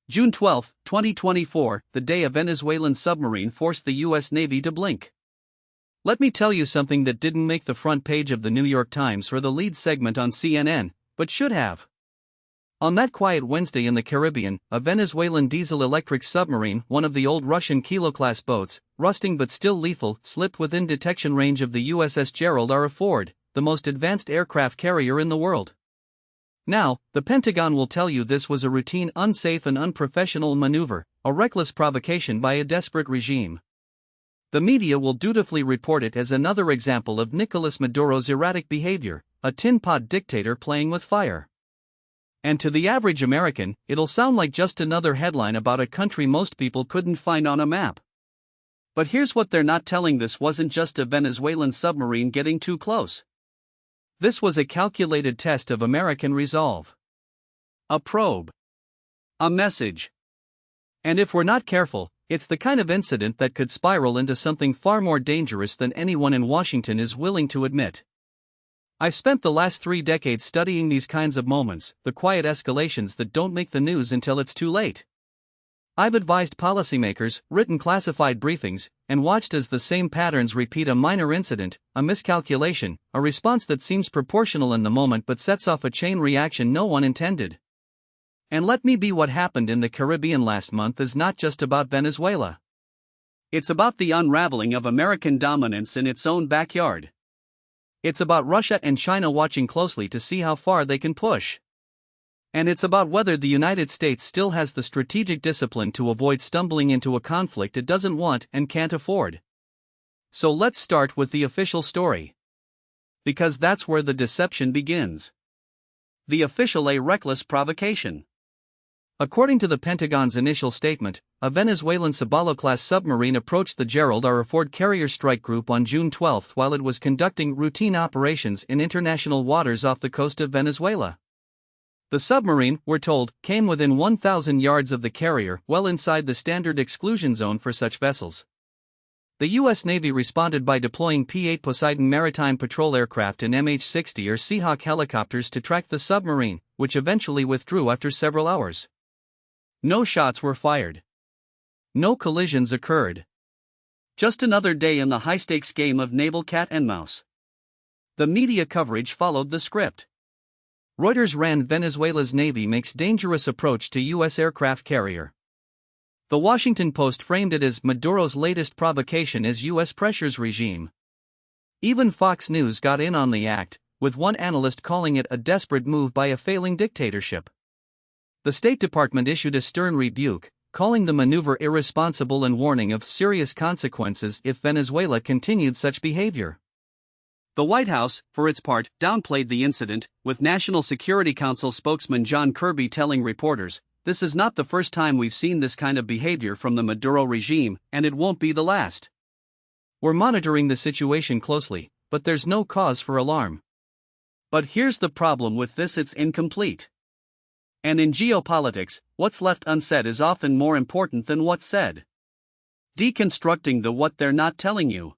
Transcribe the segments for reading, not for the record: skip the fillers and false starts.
June 12, 2024, the day a Venezuelan submarine forced the U.S. Navy to blink. Let me tell you something that didn't make the front page of the New York Times or the lead segment on CNN, but should have. On that quiet Wednesday in the Caribbean, a Venezuelan diesel-electric submarine, one of the old Russian Kilo-class boats, rusting but still lethal, slipped within detection range of the USS Gerald R. Ford, the most advanced aircraft carrier in the world. Now, the Pentagon will tell you this was a routine unsafe and unprofessional maneuver, a reckless provocation by a desperate regime. The media will dutifully report it as another example of Nicolas Maduro's erratic behavior, a tin-pot dictator playing with fire. And to the average American, it'll sound like just another headline about a country most people couldn't find on a map. But here's what they're not telling: this wasn't just a Venezuelan submarine getting too close. This was a calculated test of American resolve. A probe. A message. And if we're not careful, it's the kind of incident that could spiral into something far more dangerous than anyone in Washington is willing to admit. I've spent the last 3 decades studying these kinds of moments, the quiet escalations that don't make the news until it's too late. I've advised policymakers, written classified briefings, and watched as the same patterns repeat: a minor incident, a miscalculation, a response that seems proportional in the moment but sets off a chain reaction no one intended. And let me be: what happened in the Caribbean last month is not just about Venezuela. It's about the unraveling of American dominance in its own backyard. It's about Russia and China watching closely to see how far they can push. And it's about whether the United States still has the strategic discipline to avoid stumbling into a conflict it doesn't want and can't afford. So let's start with the official story. Because that's where the deception begins. The official: a reckless provocation. According to the Pentagon's initial statement, a Venezuelan Cibalo-class submarine approached the Gerald R. Ford carrier strike group on June 12 while it was conducting routine operations in international waters off the coast of Venezuela. The submarine, we're told, came within 1,000 yards of the carrier, well inside the standard exclusion zone for such vessels. The U.S. Navy responded by deploying P-8 Poseidon maritime patrol aircraft and MH-60 or Seahawk helicopters to track the submarine, which eventually withdrew after several hours. No shots were fired. No collisions occurred. Just another day in the high-stakes game of naval cat and mouse. The media coverage followed the script. Reuters ran: Venezuela's Navy makes dangerous approach to U.S. aircraft carrier. The Washington Post framed it as Maduro's latest provocation as U.S. pressures regime. Even Fox News got in on the act, with one analyst calling it a desperate move by a failing dictatorship. The State Department issued a stern rebuke, calling the maneuver irresponsible and warning of serious consequences if Venezuela continued such behavior. The White House, for its part, downplayed the incident, with National Security Council spokesman John Kirby telling reporters, "This is not the first time we've seen this kind of behavior from the Maduro regime, and it won't be the last. We're monitoring the situation closely, but there's no cause for alarm." But here's the problem with this: it's incomplete. And in geopolitics, what's left unsaid is often more important than what's said. Deconstructing the what they're not telling you.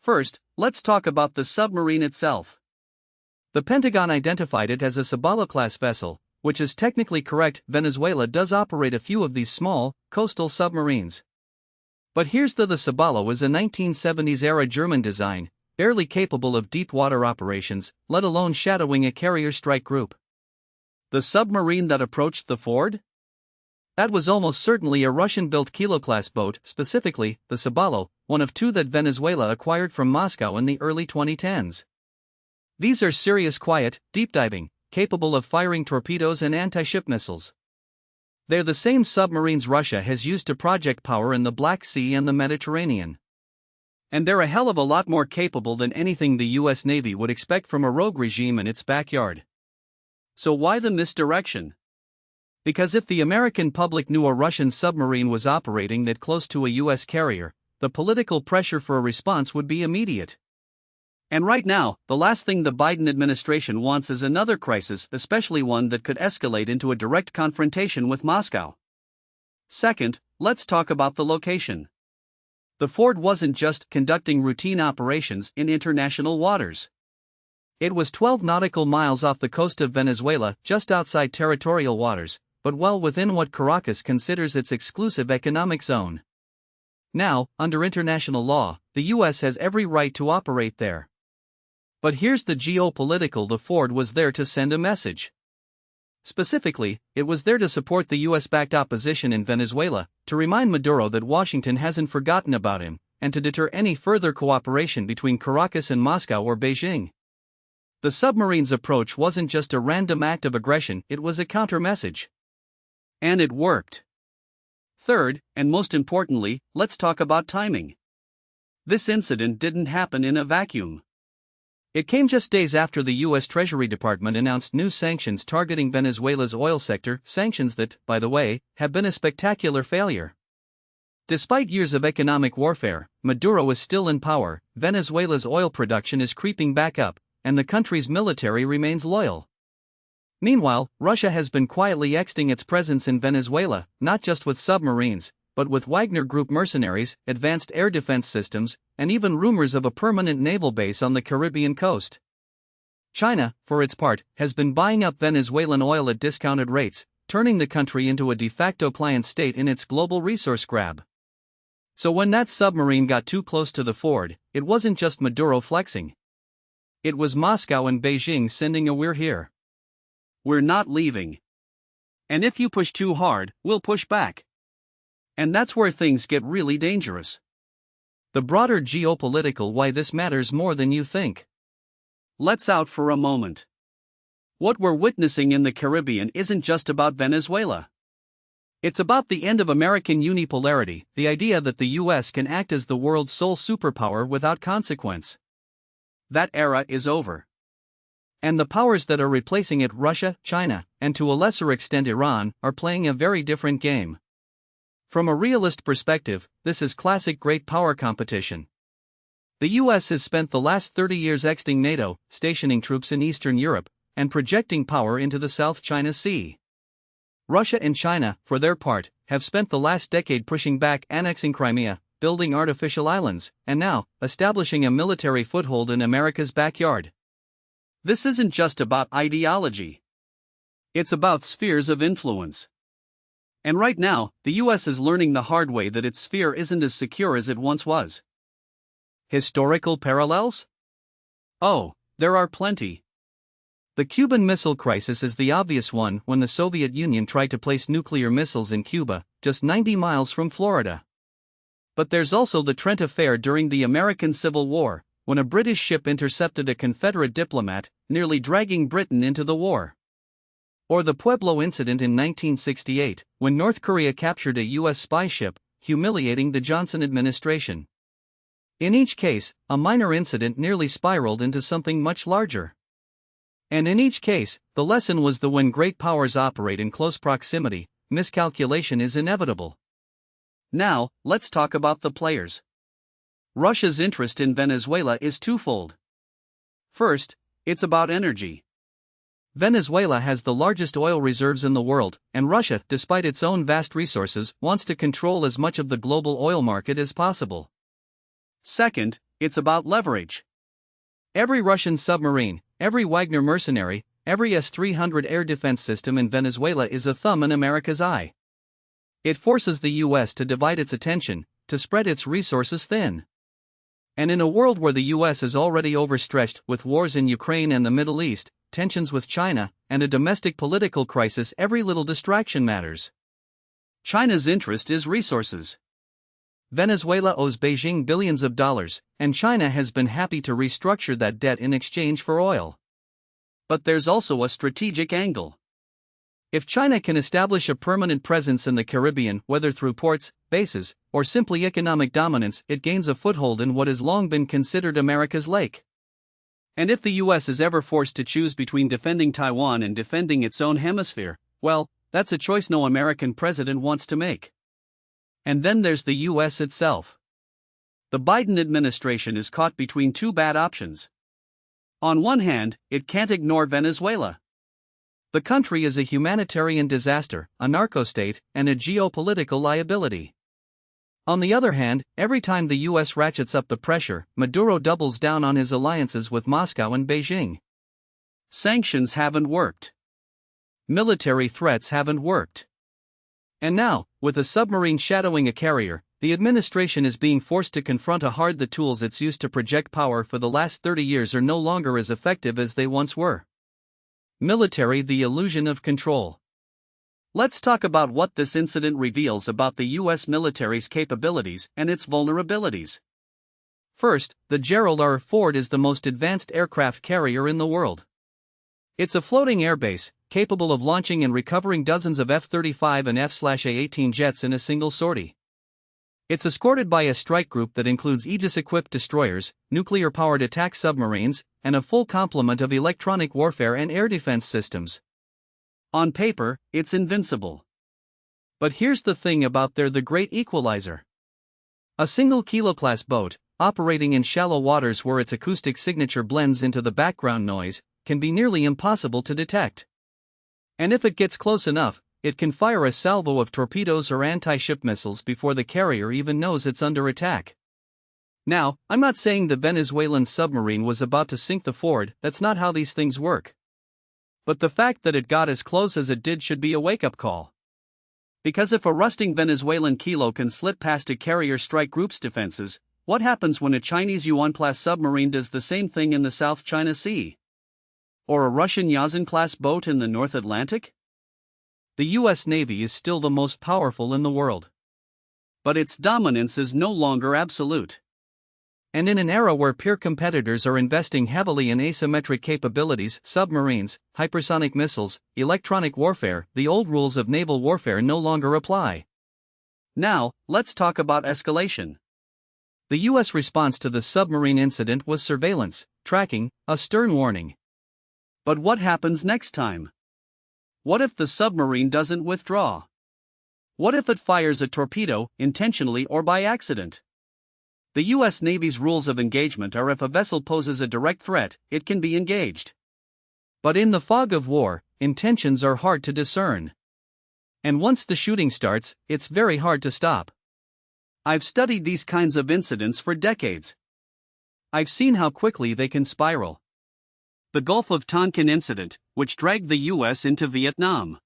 First, let's talk about the submarine itself. The Pentagon identified it as a Cibalo-class vessel, which is technically correct. Venezuela does operate a few of these small, coastal submarines. But here's the Cibalo is a 1970s-era German design, barely capable of deep-water operations, let alone shadowing a carrier strike group. The submarine that approached the Ford? That was almost certainly a Russian-built Kilo-class boat, specifically, the Cibalo, one of 2 that Venezuela acquired from Moscow in the early 2010s. These are serious, quiet, deep-diving, capable of firing torpedoes and anti-ship missiles. They're the same submarines Russia has used to project power in the Black Sea and the Mediterranean. And they're a hell of a lot more capable than anything the U.S. Navy would expect from a rogue regime in its backyard. So why the misdirection? Because if the American public knew a Russian submarine was operating that close to a U.S. carrier, the political pressure for a response would be immediate. And right now, the last thing the Biden administration wants is another crisis, especially one that could escalate into a direct confrontation with Moscow. Second, let's talk about the location. The Ford wasn't just conducting routine operations in international waters. It was 12 nautical miles off the coast of Venezuela, just outside territorial waters, but well within what Caracas considers its exclusive economic zone. Now, under international law, the US has every right to operate there. But here's the geopolitical: the Ford was there to send a message. Specifically, it was there to support the US-backed opposition in Venezuela, to remind Maduro that Washington hasn't forgotten about him, and to deter any further cooperation between Caracas and Moscow or Beijing. The submarine's approach wasn't just a random act of aggression, it was a counter-message. And it worked. Third, and most importantly, let's talk about timing. This incident didn't happen in a vacuum. It came just days after the U.S. Treasury Department announced new sanctions targeting Venezuela's oil sector, sanctions that, by the way, have been a spectacular failure. Despite years of economic warfare, Maduro is still in power, Venezuela's oil production is creeping back up, and the country's military remains loyal. Meanwhile, Russia has been quietly extending its presence in Venezuela, not just with submarines, but with Wagner Group mercenaries, advanced air defense systems, and even rumors of a permanent naval base on the Caribbean coast. China, for its part, has been buying up Venezuelan oil at discounted rates, turning the country into a de facto client state in its global resource grab. So when that submarine got too close to the Ford, it wasn't just Maduro flexing. It was Moscow and Beijing sending a "we're here. We're not leaving. And if you push too hard, we'll push back." And that's where things get really dangerous. The broader geopolitical why this matters more than you think. Let's out for a moment. What we're witnessing in the Caribbean isn't just about Venezuela. It's about the end of American unipolarity, the idea that the US can act as the world's sole superpower without consequence. That era is over. And the powers that are replacing it, Russia, China, and to a lesser extent Iran, are playing a very different game. From a realist perspective, this is classic great power competition. The US has spent the last 30 years extending NATO, stationing troops in Eastern Europe, and projecting power into the South China Sea. Russia and China, for their part, have spent the last decade pushing back, annexing Crimea, building artificial islands, and now, establishing a military foothold in America's backyard. This isn't just about ideology. It's about spheres of influence. And right now, the US is learning the hard way that its sphere isn't as secure as it once was. Historical parallels? Oh, there are plenty. The Cuban Missile Crisis is the obvious one, when the Soviet Union tried to place nuclear missiles in Cuba, just 90 miles from Florida. But there's also the Trent Affair during the American Civil War, when a British ship intercepted a Confederate diplomat, nearly dragging Britain into the war. Or the Pueblo incident in 1968, when North Korea captured a US spy ship, humiliating the Johnson administration. In each case, a minor incident nearly spiraled into something much larger. And in each case, the lesson was that when great powers operate in close proximity, miscalculation is inevitable. Now, let's talk about the players. Russia's interest in Venezuela is twofold. First, it's about energy. Venezuela has the largest oil reserves in the world, and Russia, despite its own vast resources, wants to control as much of the global oil market as possible. Second, it's about leverage. Every Russian submarine, every Wagner mercenary, every S-300 air defense system in Venezuela is a thumb in America's eye. It forces the US to divide its attention, to spread its resources thin. And in a world where the US is already overstretched with wars in Ukraine and the Middle East, tensions with China, and a domestic political crisis, every little distraction matters. China's interest is resources. Venezuela owes Beijing billions of dollars, and China has been happy to restructure that debt in exchange for oil. But there's also a strategic angle. If China can establish a permanent presence in the Caribbean, whether through ports, bases, or simply economic dominance, it gains a foothold in what has long been considered America's lake. And if the US is ever forced to choose between defending Taiwan and defending its own hemisphere, well, that's a choice no American president wants to make. And then there's the US itself. The Biden administration is caught between two bad options. On one hand, it can't ignore Venezuela. The country is a humanitarian disaster, a narco-state, and a geopolitical liability. On the other hand, every time the US ratchets up the pressure, Maduro doubles down on his alliances with Moscow and Beijing. Sanctions haven't worked. Military threats haven't worked. And now, with a submarine shadowing a carrier, the administration is being forced to confront a hard. The tools it's used to project power for the last 30 years are no longer as effective as they once were. Military: the illusion of control. Let's talk about what this incident reveals about the U.S. military's capabilities and its vulnerabilities. First, the Gerald R. Ford is the most advanced aircraft carrier in the world. It's a floating airbase, capable of launching and recovering dozens of F-35 and F/A-18 jets in a single sortie. It's escorted by a strike group that includes Aegis-equipped destroyers, nuclear-powered attack submarines, and a full complement of electronic warfare and air defense systems. On paper, it's invincible. But here's the thing about the great equalizer. A single kilo-class boat, operating in shallow waters where its acoustic signature blends into the background noise, can be nearly impossible to detect. And if it gets close enough, it can fire a salvo of torpedoes or anti-ship missiles before the carrier even knows it's under attack. Now, I'm not saying the Venezuelan submarine was about to sink the Ford. That's not how these things work. But the fact that it got as close as it did should be a wake-up call. Because if a rusting Venezuelan kilo can slip past a carrier strike group's defenses, what happens when a Chinese Yuan-class submarine does the same thing in the South China Sea? Or a Russian Yazan-class boat in the North Atlantic? The U.S. Navy is still the most powerful in the world. But its dominance is no longer absolute. And in an era where peer competitors are investing heavily in asymmetric capabilities, submarines, hypersonic missiles, electronic warfare, the old rules of naval warfare no longer apply. Now, let's talk about escalation. The U.S. response to the submarine incident was surveillance, tracking, a stern warning. But what happens next time? What if the submarine doesn't withdraw? What if it fires a torpedo, intentionally or by accident? The U.S. Navy's rules of engagement are: if a vessel poses a direct threat, it can be engaged. But in the fog of war, intentions are hard to discern. And once the shooting starts, it's very hard to stop. I've studied these kinds of incidents for decades. I've seen how quickly they can spiral. The Gulf of Tonkin incident, which dragged the U.S. into Vietnam.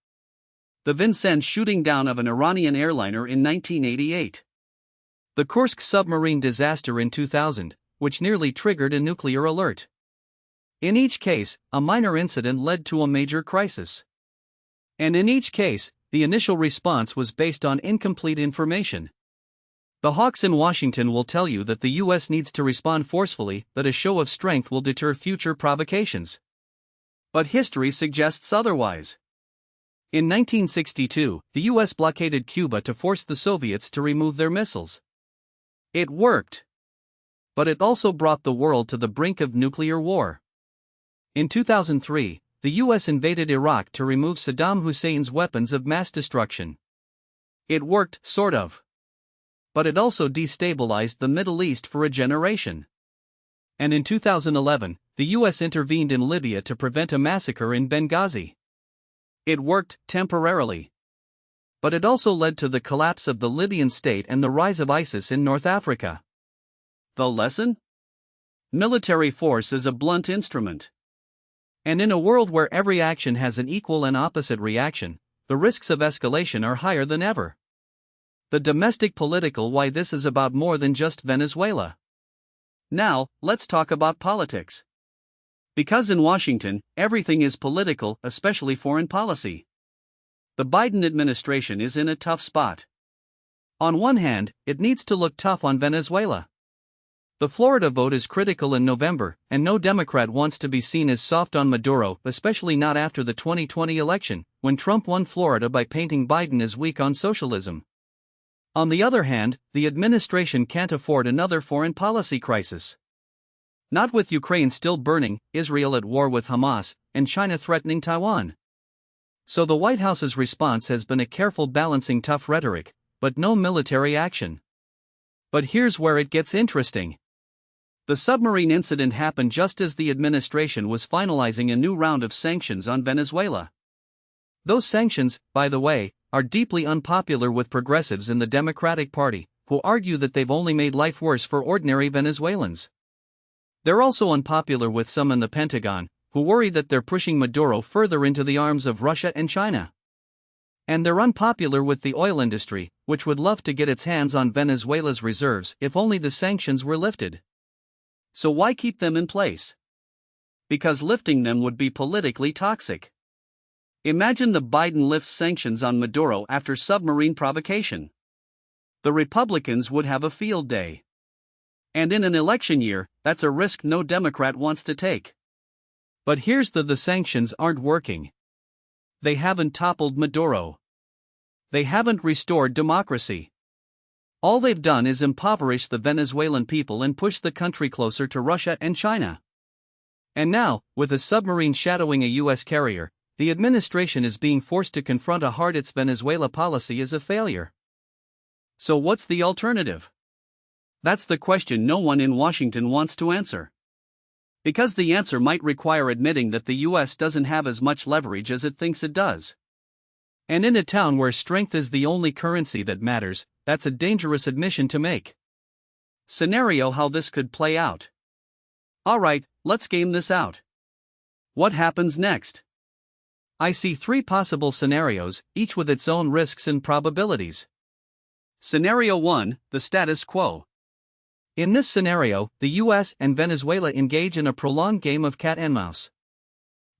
The Vincennes shooting down of an Iranian airliner in 1988. The Kursk submarine disaster in 2000, which nearly triggered a nuclear alert. In each case, a minor incident led to a major crisis. And in each case, the initial response was based on incomplete information. The hawks in Washington will tell you that the U.S. needs to respond forcefully, that a show of strength will deter future provocations. But history suggests otherwise. In 1962, the U.S. blockaded Cuba to force the Soviets to remove their missiles. It worked. But it also brought the world to the brink of nuclear war. In 2003, the U.S. invaded Iraq to remove Saddam Hussein's weapons of mass destruction. It worked, sort of. But it also destabilized the Middle East for a generation. And in 2011, the U.S. intervened in Libya to prevent a massacre in Benghazi. It worked, temporarily. But it also led to the collapse of the Libyan state and the rise of ISIS in North Africa. The lesson? Military force is a blunt instrument. And in a world where every action has an equal and opposite reaction, the risks of escalation are higher than ever. The domestic political why this is about more than just Venezuela. Now, let's talk about politics. Because in Washington, everything is political, especially foreign policy. The Biden administration is in a tough spot. On one hand, it needs to look tough on Venezuela. The Florida vote is critical in November, and no Democrat wants to be seen as soft on Maduro, especially not after the 2020 election, when Trump won Florida by painting Biden as weak on socialism. On the other hand, the administration can't afford another foreign policy crisis. Not with Ukraine still burning, Israel at war with Hamas, and China threatening Taiwan. So the White House's response has been a careful balancing tough rhetoric, but no military action. But here's where it gets interesting. The submarine incident happened just as the administration was finalizing a new round of sanctions on Venezuela. Those sanctions, by the way, are deeply unpopular with progressives in the Democratic Party, who argue that they've only made life worse for ordinary Venezuelans. They're also unpopular with some in the Pentagon, who worry that they're pushing Maduro further into the arms of Russia and China. And they're unpopular with the oil industry, which would love to get its hands on Venezuela's reserves if only the sanctions were lifted. So why keep them in place? Because lifting them would be politically toxic. Imagine the Biden lifts sanctions on Maduro after submarine provocation. The Republicans would have a field day. And in an election year, that's a risk no Democrat wants to take. But here's the sanctions aren't working. They haven't toppled Maduro. They haven't restored democracy. All they've done is impoverish the Venezuelan people and push the country closer to Russia and China. And now, with a submarine shadowing a U.S. carrier, the administration is being forced to confront a hard its Venezuela policy is a failure. So what's the alternative? That's the question no one in Washington wants to answer. Because the answer might require admitting that the U.S. doesn't have as much leverage as it thinks it does. And in a town where strength is the only currency that matters, that's a dangerous admission to make. Scenario how this could play out. Alright, let's game this out. What happens next? I see three possible scenarios, each with its own risks and probabilities. Scenario 1, the status quo. In this scenario, the US and Venezuela engage in a prolonged game of cat and mouse.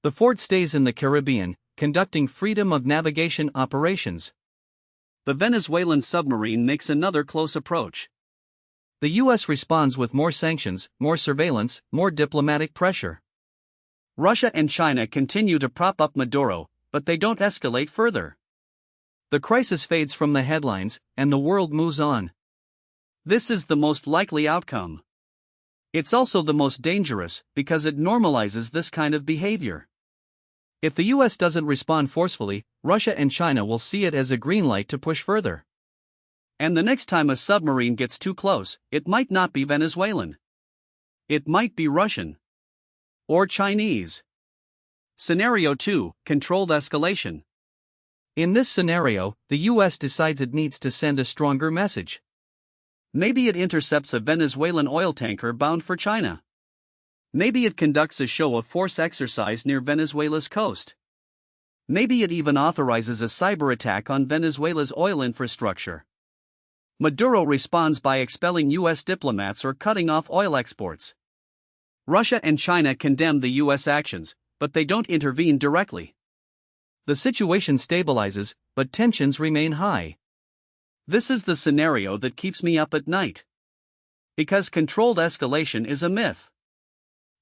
The Ford stays in the Caribbean, conducting freedom of navigation operations. The Venezuelan submarine makes another close approach. The US responds with more sanctions, more surveillance, more diplomatic pressure. Russia and China continue to prop up Maduro, but they don't escalate further. The crisis fades from the headlines, and the world moves on. This is the most likely outcome. It's also the most dangerous, because it normalizes this kind of behavior. If the US doesn't respond forcefully, Russia and China will see it as a green light to push further. And the next time a submarine gets too close, it might not be Venezuelan. It might be Russian. Or Chinese. Scenario 2, controlled escalation. In this scenario, the US decides it needs to send a stronger message. Maybe it intercepts a Venezuelan oil tanker bound for China. Maybe it conducts a show of force exercise near Venezuela's coast. Maybe it even authorizes a cyber attack on Venezuela's oil infrastructure. Maduro responds by expelling US diplomats or cutting off oil exports. Russia and China condemn the US actions, but they don't intervene directly. The situation stabilizes, but tensions remain high. This is the scenario that keeps me up at night. Because controlled escalation is a myth.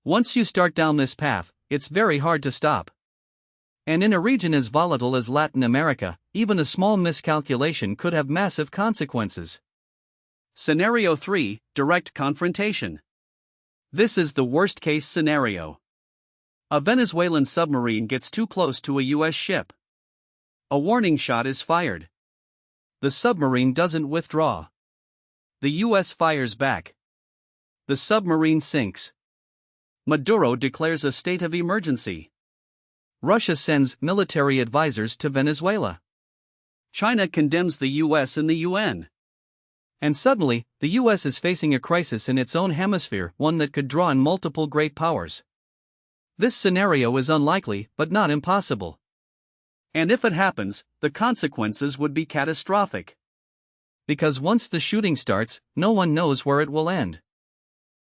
Once you start down this path, it's very hard to stop. And in a region as volatile as Latin America, even a small miscalculation could have massive consequences. Scenario 3, direct confrontation. This is the worst-case scenario. A Venezuelan submarine gets too close to a US ship. A warning shot is fired. The submarine doesn't withdraw. The US fires back. The submarine sinks. Maduro declares a state of emergency. Russia sends military advisors to Venezuela. China condemns the US in the UN. And suddenly, the US is facing a crisis in its own hemisphere, one that could draw in multiple great powers. This scenario is unlikely, but not impossible. And if it happens, the consequences would be catastrophic. Because once the shooting starts, no one knows where it will end.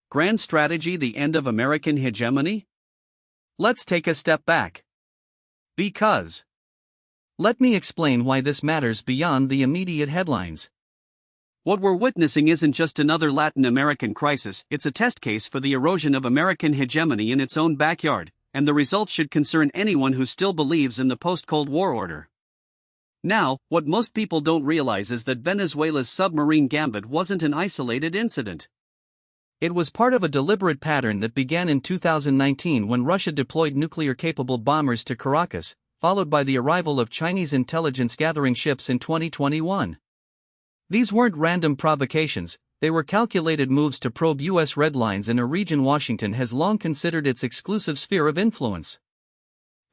Grand strategy: the end of American hegemony? Let's take a step back. Because. Let me explain why this matters beyond the immediate headlines. What we're witnessing isn't just another Latin American crisis, it's a test case for the erosion of American hegemony in its own backyard, and the results should concern anyone who still believes in the post-Cold War order. Now, what most people don't realize is that Venezuela's submarine gambit wasn't an isolated incident. It was part of a deliberate pattern that began in 2019 when Russia deployed nuclear-capable bombers to Caracas, followed by the arrival of Chinese intelligence-gathering ships in 2021. These weren't random provocations, they were calculated moves to probe U.S. red lines in a region Washington has long considered its exclusive sphere of influence.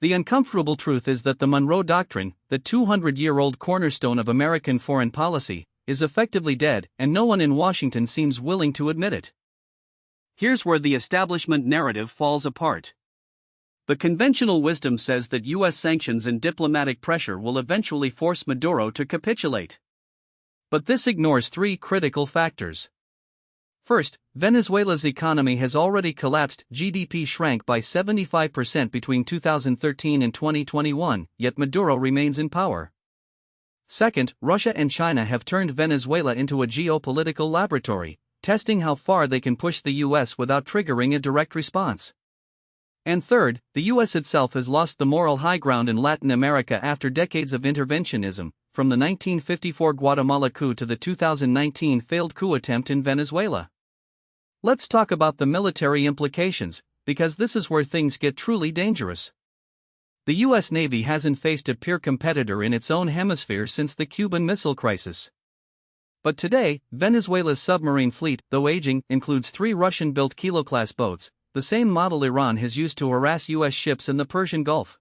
The uncomfortable truth is that the Monroe Doctrine, the 200-year-old cornerstone of American foreign policy, is effectively dead, and no one in Washington seems willing to admit it. Here's where the establishment narrative falls apart. The conventional wisdom says that U.S. sanctions and diplomatic pressure will eventually force Maduro to capitulate. But this ignores three critical factors. First, Venezuela's economy has already collapsed. GDP shrank by 75% between 2013 and 2021, yet Maduro remains in power. Second, Russia and China have turned Venezuela into a geopolitical laboratory, testing how far they can push the U.S. without triggering a direct response. And third, the U.S. itself has lost the moral high ground in Latin America after decades of interventionism, from the 1954 Guatemala coup to the 2019 failed coup attempt in Venezuela. Let's talk about the military implications, because this is where things get truly dangerous. The U.S. Navy hasn't faced a peer competitor in its own hemisphere since the Cuban Missile Crisis. But today, Venezuela's submarine fleet, though aging, includes 3 Russian-built Kilo-class boats, the same model Iran has used to harass U.S. ships in the Persian Gulf.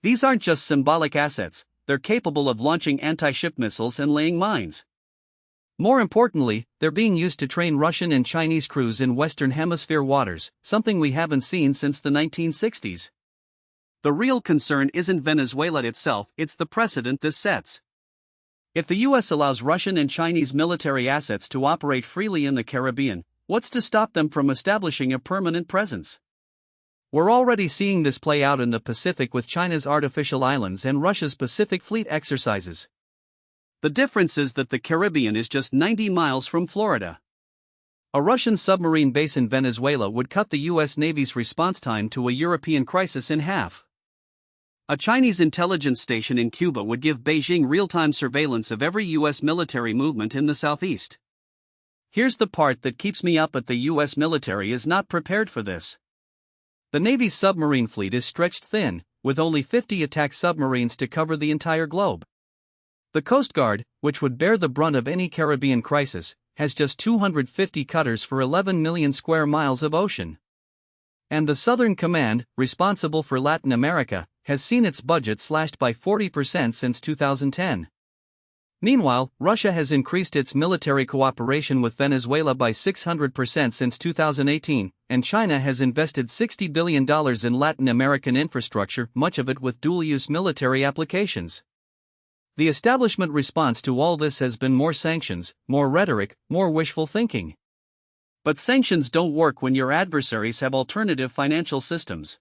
These aren't just symbolic assets, they're capable of launching anti-ship missiles and laying mines. More importantly, they're being used to train Russian and Chinese crews in Western Hemisphere waters, something we haven't seen since the 1960s. The real concern isn't Venezuela itself, it's the precedent this sets. If the U.S. allows Russian and Chinese military assets to operate freely in the Caribbean, what's to stop them from establishing a permanent presence? We're already seeing this play out in the Pacific with China's artificial islands and Russia's Pacific Fleet exercises. The difference is that the Caribbean is just 90 miles from Florida. A Russian submarine base in Venezuela would cut the U.S. Navy's response time to a European crisis in half. A Chinese intelligence station in Cuba would give Beijing real-time surveillance of every U.S. military movement in the southeast. Here's the part that keeps me up: the U.S. military is not prepared for this. The Navy's submarine fleet is stretched thin, with only 50 attack submarines to cover the entire globe. The Coast Guard, which would bear the brunt of any Caribbean crisis, has just 250 cutters for 11 million square miles of ocean. And the Southern Command, responsible for Latin America, has seen its budget slashed by 40% since 2010. Meanwhile, Russia has increased its military cooperation with Venezuela by 600% since 2018, and China has invested $60 billion in Latin American infrastructure, much of it with dual-use military applications. The establishment response to all this has been more sanctions, more rhetoric, more wishful thinking. But sanctions don't work when your adversaries have alternative financial systems.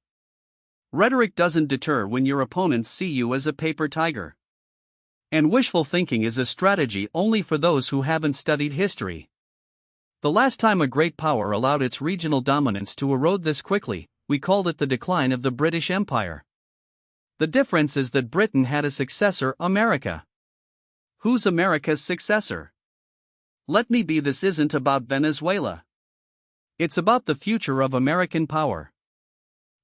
Rhetoric doesn't deter when your opponents see you as a paper tiger. And wishful thinking is a strategy only for those who haven't studied history. The last time a great power allowed its regional dominance to erode this quickly, we called it the decline of the British Empire. The difference is that Britain had a successor, America. Who's America's successor? Let me be. This isn't about Venezuela. It's about the future of American power.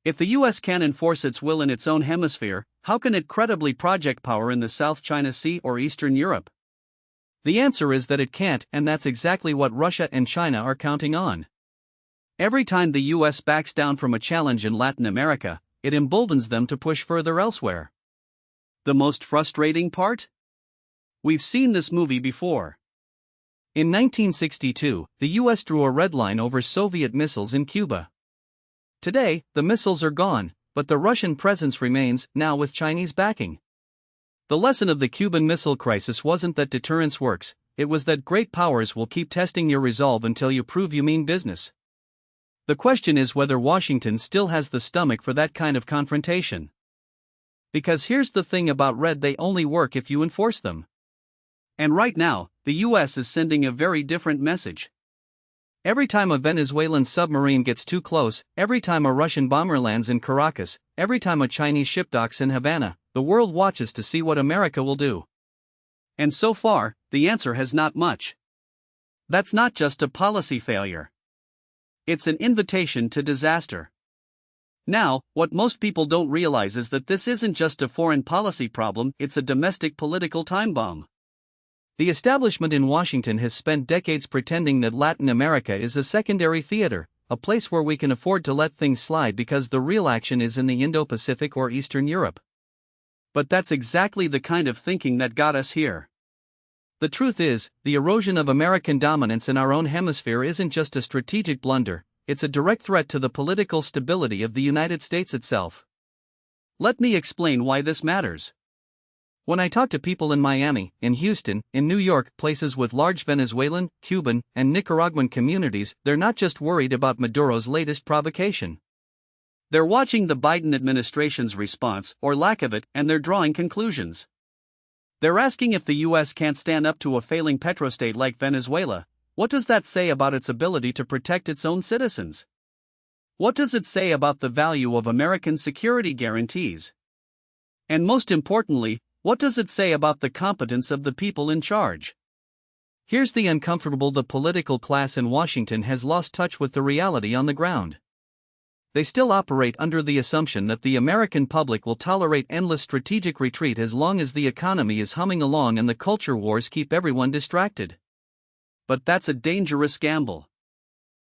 If the U.S. can't enforce its will in its own hemisphere, how can it credibly project power in the South China Sea or Eastern Europe? The answer is that it can't, and that's exactly what Russia and China are counting on. Every time the U.S. backs down from a challenge in Latin America, it emboldens them to push further elsewhere. The most frustrating part? We've seen this movie before. In 1962, the U.S. drew a red line over Soviet missiles in Cuba. Today, the missiles are gone, but the Russian presence remains, now with Chinese backing. The lesson of the Cuban Missile Crisis wasn't that deterrence works, it was that great powers will keep testing your resolve until you prove you mean business. The question is whether Washington still has the stomach for that kind of confrontation. Because here's the thing about red: they only work if you enforce them. And right now, the U.S. is sending a very different message. Every time a Venezuelan submarine gets too close, every time a Russian bomber lands in Caracas, every time a Chinese ship docks in Havana, the world watches to see what America will do. And so far, the answer has not much. That's not just a policy failure. It's an invitation to disaster. Now, what most people don't realize is that this isn't just a foreign policy problem, it's a domestic political time bomb. The establishment in Washington has spent decades pretending that Latin America is a secondary theater, a place where we can afford to let things slide because the real action is in the Indo-Pacific or Eastern Europe. But that's exactly the kind of thinking that got us here. The truth is, the erosion of American dominance in our own hemisphere isn't just a strategic blunder, it's a direct threat to the political stability of the United States itself. Let me explain why this matters. When I talk to people in Miami, in Houston, in New York, places with large Venezuelan, Cuban, and Nicaraguan communities, they're not just worried about Maduro's latest provocation. They're watching the Biden administration's response, or lack of it, and they're drawing conclusions. They're asking if the U.S. can't stand up to a failing petrostate like Venezuela. What does that say about its ability to protect its own citizens? What does it say about the value of American security guarantees? And most importantly, what does it say about the competence of the people in charge? Here's the uncomfortable: the political class in Washington has lost touch with the reality on the ground. They still operate under the assumption that the American public will tolerate endless strategic retreat as long as the economy is humming along and the culture wars keep everyone distracted. But that's a dangerous gamble.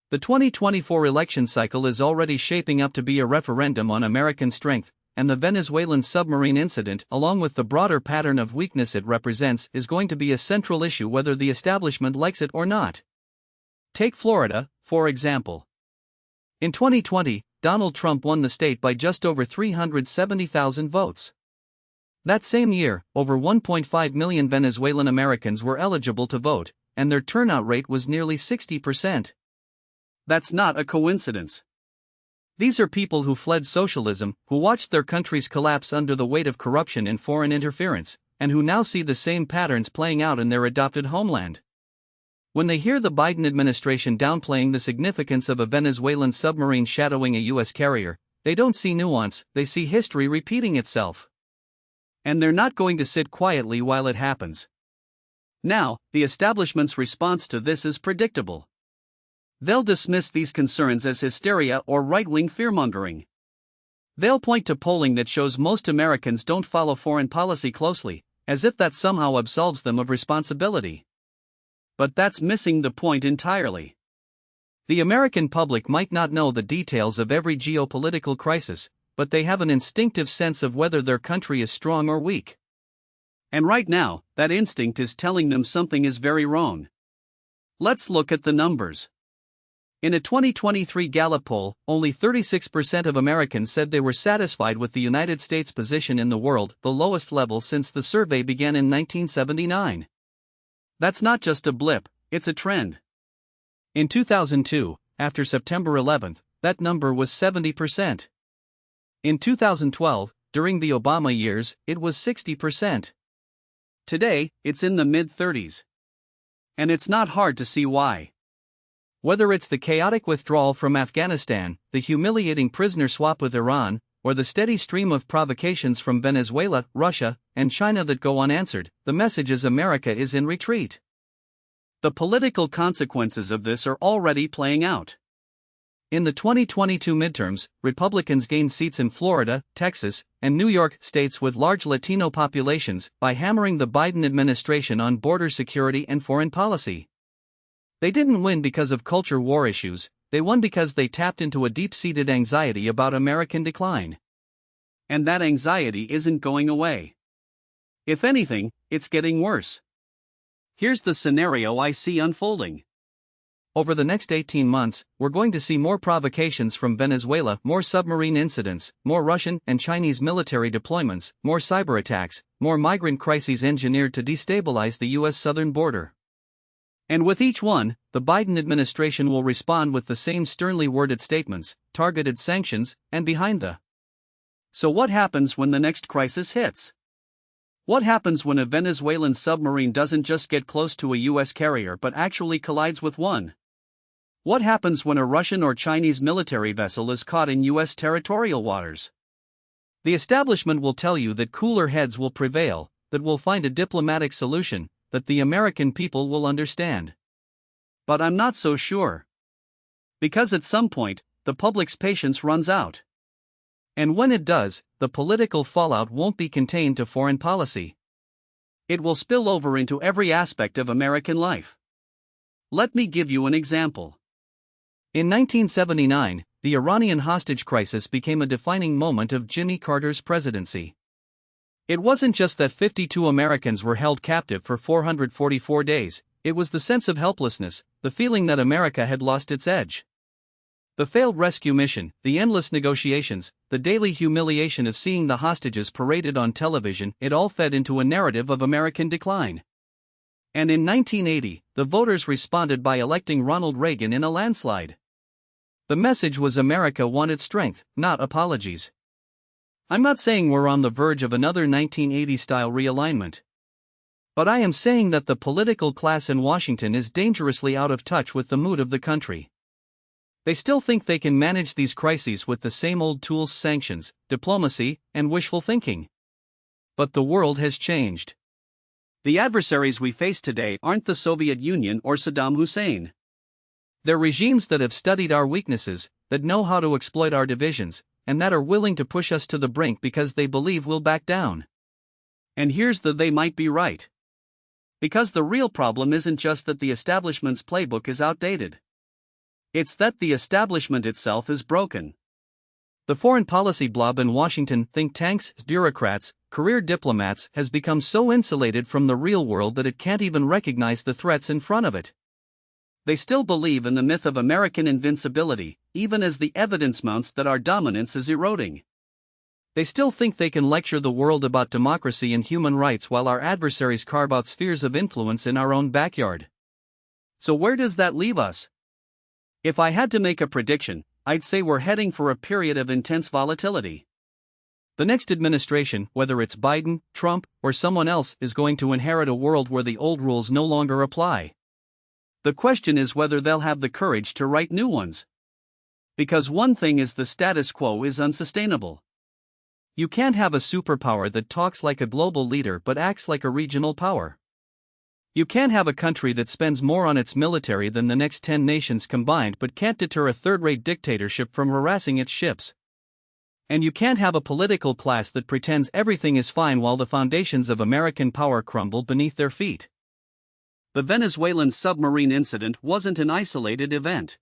The 2024 election cycle is already shaping up to be a referendum on American strength, and the Venezuelan submarine incident, along with the broader pattern of weakness it represents, is going to be a central issue whether the establishment likes it or not. Take Florida, for example. In 2020, Donald Trump won the state by just over 370,000 votes. That same year, over 1.5 million Venezuelan Americans were eligible to vote, and their turnout rate was nearly 60%. That's not a coincidence. These are people who fled socialism, who watched their countries collapse under the weight of corruption and foreign interference, and who now see the same patterns playing out in their adopted homeland. When they hear the Biden administration downplaying the significance of a Venezuelan submarine shadowing a U.S. carrier, they don't see nuance, they see history repeating itself. And they're not going to sit quietly while it happens. Now, the establishment's response to this is predictable. They'll dismiss these concerns as hysteria or right-wing fearmongering. They'll point to polling that shows most Americans don't follow foreign policy closely, as if that somehow absolves them of responsibility. But that's missing the point entirely. The American public might not know the details of every geopolitical crisis, but they have an instinctive sense of whether their country is strong or weak. And right now, that instinct is telling them something is very wrong. Let's look at the numbers. In a 2023 Gallup poll, only 36% of Americans said they were satisfied with the United States' position in the world, the lowest level since the survey began in 1979. That's not just a blip, it's a trend. In 2002, after September 11th, that number was 70%. In 2012, during the Obama years, it was 60%. Today, it's in the mid-30s. And it's not hard to see why. Whether it's the chaotic withdrawal from Afghanistan, the humiliating prisoner swap with Iran, or the steady stream of provocations from Venezuela, Russia, and China that go unanswered, the message is America is in retreat. The political consequences of this are already playing out. In the 2022 midterms, Republicans gained seats in Florida, Texas, and New York, states with large Latino populations, by hammering the Biden administration on border security and foreign policy. They didn't win because of culture war issues, they won because they tapped into a deep-seated anxiety about American decline. And that anxiety isn't going away. If anything, it's getting worse. Here's the scenario I see unfolding. Over the next 18 months, we're going to see more provocations from Venezuela, more submarine incidents, more Russian and Chinese military deployments, more cyber attacks, more migrant crises engineered to destabilize the U.S. southern border. And with each one, the Biden administration will respond with the same sternly worded statements, targeted sanctions, and behind the. So what happens when the next crisis hits? What happens when a Venezuelan submarine doesn't just get close to a U.S. carrier but actually collides with one? What happens when a Russian or Chinese military vessel is caught in U.S. territorial waters? The establishment will tell you that cooler heads will prevail, that we'll find a diplomatic solution, that the American people will understand. But I'm not so sure. Because at some point, the public's patience runs out. And when it does, the political fallout won't be contained to foreign policy. It will spill over into every aspect of American life. Let me give you an example. In 1979, the Iranian hostage crisis became a defining moment of Jimmy Carter's presidency. It wasn't just that 52 Americans were held captive for 444 days, it was the sense of helplessness, the feeling that America had lost its edge. The failed rescue mission, the endless negotiations, the daily humiliation of seeing the hostages paraded on television, it all fed into a narrative of American decline. And in 1980, the voters responded by electing Ronald Reagan in a landslide. The message was America wanted strength, not apologies. I'm not saying we're on the verge of another 1980-style realignment. But I am saying that the political class in Washington is dangerously out of touch with the mood of the country. They still think they can manage these crises with the same old tools: sanctions, diplomacy, and wishful thinking. But the world has changed. The adversaries we face today aren't the Soviet Union or Saddam Hussein. They're regimes that have studied our weaknesses, that know how to exploit our divisions, and that are willing to push us to the brink because they believe we'll back down. And here's the "they might be right." Because the real problem isn't just that the establishment's playbook is outdated. It's that the establishment itself is broken. The foreign policy blob in Washington, think tanks, bureaucrats, career diplomats, has become so insulated from the real world that it can't even recognize the threats in front of it. They still believe in the myth of American invincibility, even as the evidence mounts that our dominance is eroding. They still think they can lecture the world about democracy and human rights while our adversaries carve out spheres of influence in our own backyard. So where does that leave us? If I had to make a prediction, I'd say we're heading for a period of intense volatility. The next administration, whether it's Biden, Trump, or someone else, is going to inherit a world where the old rules no longer apply. The question is whether they'll have the courage to write new ones. Because one thing is, the status quo is unsustainable. You can't have a superpower that talks like a global leader but acts like a regional power. You can't have a country that spends more on its military than the next 10 nations combined but can't deter a third-rate dictatorship from harassing its ships. And you can't have a political class that pretends everything is fine while the foundations of American power crumble beneath their feet. The Venezuelan submarine incident wasn't an isolated event.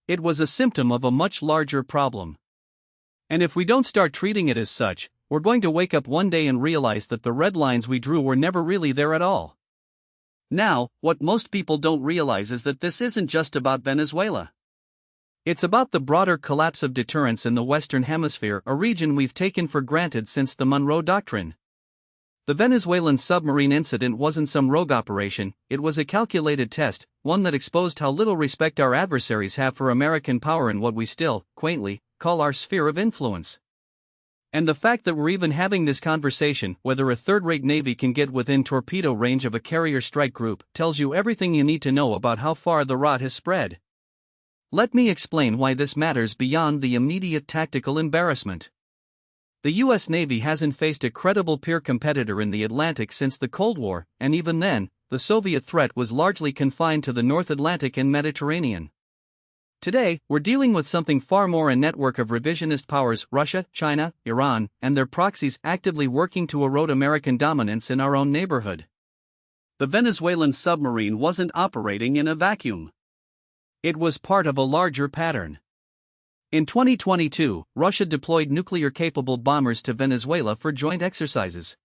It was a symptom of a much larger problem. And if we don't start treating it as such, we're going to wake up one day and realize that the red lines we drew were never really there at all. Now, what most people don't realize is that this isn't just about Venezuela. It's about the broader collapse of deterrence in the Western Hemisphere, a region we've taken for granted since the Monroe Doctrine. The Venezuelan submarine incident wasn't some rogue operation, it was a calculated test, one that exposed how little respect our adversaries have for American power in what we still, quaintly, call our sphere of influence. And the fact that we're even having this conversation, whether a third-rate navy can get within torpedo range of a carrier strike group, tells you everything you need to know about how far the rot has spread. Let me explain why this matters beyond the immediate tactical embarrassment. The U.S. Navy hasn't faced a credible peer competitor in the Atlantic since the Cold War, and even then, the Soviet threat was largely confined to the North Atlantic and Mediterranean. Today, we're dealing with something far more: a network of revisionist powers, Russia, China, Iran, and their proxies, actively working to erode American dominance in our own neighborhood. The Venezuelan submarine wasn't operating in a vacuum. It was part of a larger pattern. In 2022, Russia deployed nuclear-capable bombers to Venezuela for joint exercises.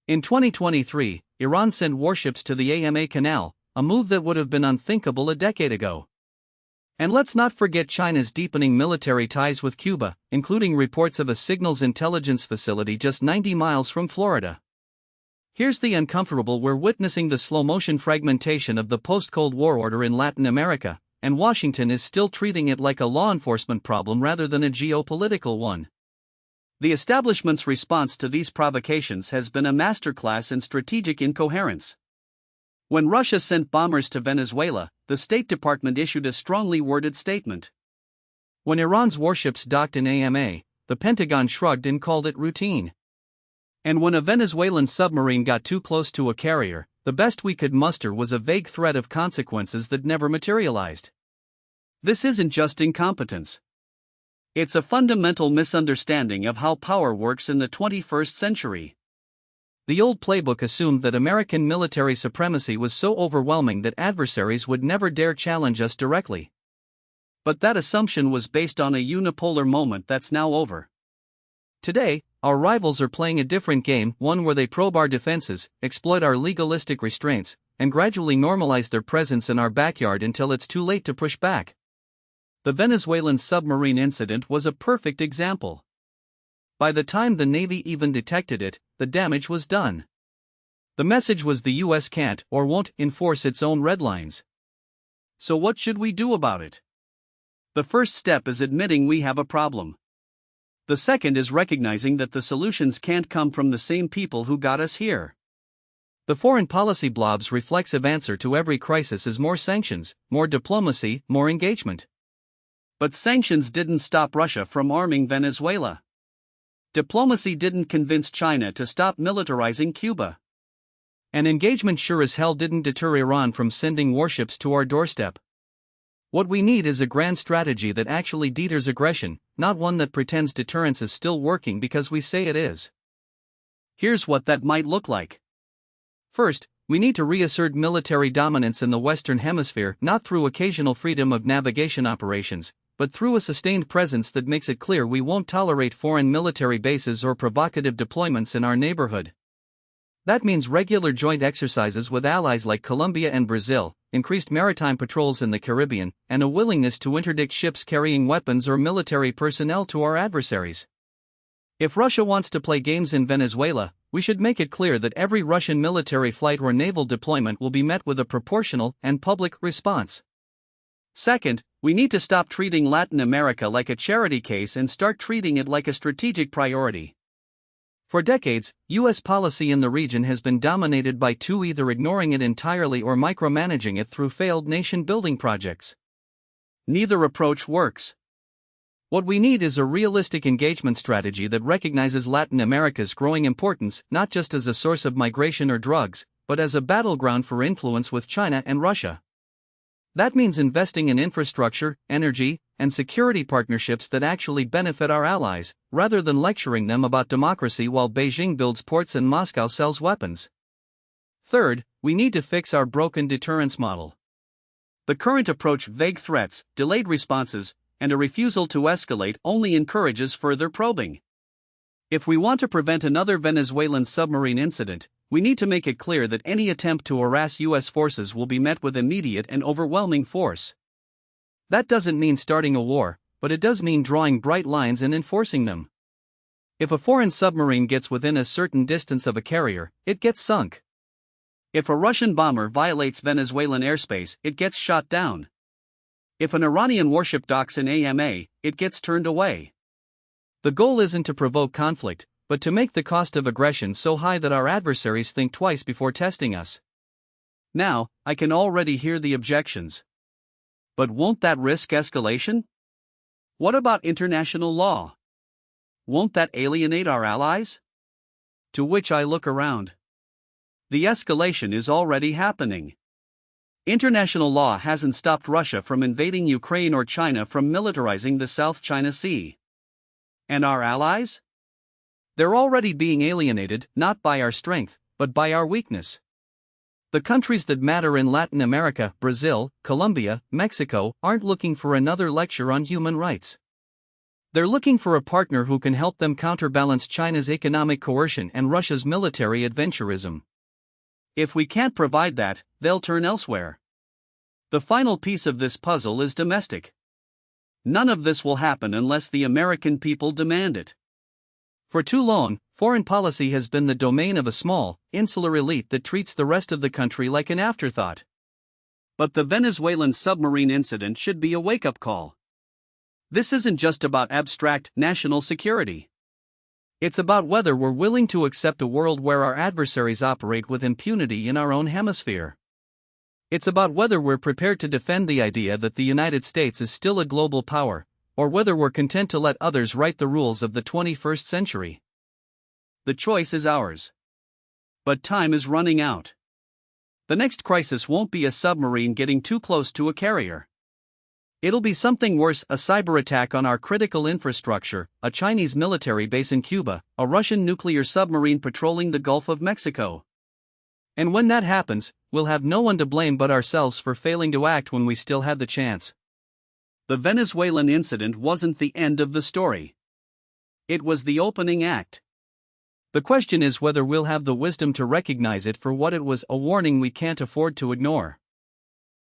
In 2023, Iran sent warships to the AMA Canal, a move that would have been unthinkable a decade ago. And let's not forget China's deepening military ties with Cuba, including reports of a signals intelligence facility just 90 miles from Florida. Here's the uncomfortable: we're witnessing the slow-motion fragmentation of the post-Cold War order in Latin America, and Washington is still treating it like a law enforcement problem rather than a geopolitical one. The establishment's response to these provocations has been a masterclass in strategic incoherence. When Russia sent bombers to Venezuela, the State Department issued a strongly worded statement. When Iran's warships docked in AMA, the Pentagon shrugged and called it routine. And when a Venezuelan submarine got too close to a carrier, the best we could muster was a vague threat of consequences that never materialized. This isn't just incompetence. It's a fundamental misunderstanding of how power works in the 21st century. The old playbook assumed that American military supremacy was so overwhelming that adversaries would never dare challenge us directly. But that assumption was based on a unipolar moment that's now over. Today, our rivals are playing a different game, one where they probe our defenses, exploit our legalistic restraints, and gradually normalize their presence in our backyard until it's too late to push back. The Venezuelan submarine incident was a perfect example. By the time the Navy even detected it, the damage was done. The message was the US can't or won't enforce its own red lines. So what should we do about it? The first step is admitting we have a problem. The second is recognizing that the solutions can't come from the same people who got us here. The foreign policy blob's reflexive answer to every crisis is more sanctions, more diplomacy, more engagement. But sanctions didn't stop Russia from arming Venezuela. Diplomacy didn't convince China to stop militarizing Cuba. And engagement sure as hell didn't deter Iran from sending warships to our doorstep. What we need is a grand strategy that actually deters aggression, not one that pretends deterrence is still working because we say it is. Here's what that might look like. First, we need to reassert military dominance in the Western Hemisphere, not through occasional freedom of navigation operations, but through a sustained presence that makes it clear we won't tolerate foreign military bases or provocative deployments in our neighborhood. That means regular joint exercises with allies like Colombia and Brazil, increased maritime patrols in the Caribbean, and a willingness to interdict ships carrying weapons or military personnel to our adversaries. If Russia wants to play games in Venezuela, we should make it clear that every Russian military flight or naval deployment will be met with a proportional and public response. Second, we need to stop treating Latin America like a charity case and start treating it like a strategic priority. For decades, U.S. policy in the region has been dominated by two, either ignoring it entirely or micromanaging it through failed nation-building projects. Neither approach works. What we need is a realistic engagement strategy that recognizes Latin America's growing importance not just as a source of migration or drugs, but as a battleground for influence with China and Russia. That means investing in infrastructure, energy, and security partnerships that actually benefit our allies, rather than lecturing them about democracy while Beijing builds ports and Moscow sells weapons. Third, we need to fix our broken deterrence model. The current approach, vague threats, delayed responses, and a refusal to escalate, only encourages further probing. If we want to prevent another Venezuelan submarine incident, we need to make it clear that any attempt to harass U.S. forces will be met with immediate and overwhelming force. That doesn't mean starting a war, but it does mean drawing bright lines and enforcing them. If a foreign submarine gets within a certain distance of a carrier, it gets sunk. If a Russian bomber violates Venezuelan airspace, it gets shot down. If an Iranian warship docks in AMA, it gets turned away. The goal isn't to provoke conflict, but to make the cost of aggression so high that our adversaries think twice before testing us. Now, I can already hear the objections. But won't that risk escalation? What about international law? Won't that alienate our allies? To which I look around. The escalation is already happening. International law hasn't stopped Russia from invading Ukraine or China from militarizing the South China Sea. And our allies? They're already being alienated, not by our strength, but by our weakness. The countries that matter in Latin America, Brazil, Colombia, Mexico, aren't looking for another lecture on human rights. They're looking for a partner who can help them counterbalance China's economic coercion and Russia's military adventurism. If we can't provide that, they'll turn elsewhere. The final piece of this puzzle is domestic. None of this will happen unless the American people demand it. For too long, foreign policy has been the domain of a small, insular elite that treats the rest of the country like an afterthought. But the Venezuelan submarine incident should be a wake-up call. This isn't just about abstract national security. It's about whether we're willing to accept a world where our adversaries operate with impunity in our own hemisphere. It's about whether we're prepared to defend the idea that the United States is still a global power, or whether we're content to let others write the rules of the 21st century. The choice is ours. But time is running out. The next crisis won't be a submarine getting too close to a carrier. It'll be something worse, a cyber attack on our critical infrastructure, a Chinese military base in Cuba, a Russian nuclear submarine patrolling the Gulf of Mexico. And when that happens, we'll have no one to blame but ourselves for failing to act when we still had the chance. The Venezuelan incident wasn't the end of the story. It was the opening act. The question is whether we'll have the wisdom to recognize it for what it was, a warning we can't afford to ignore.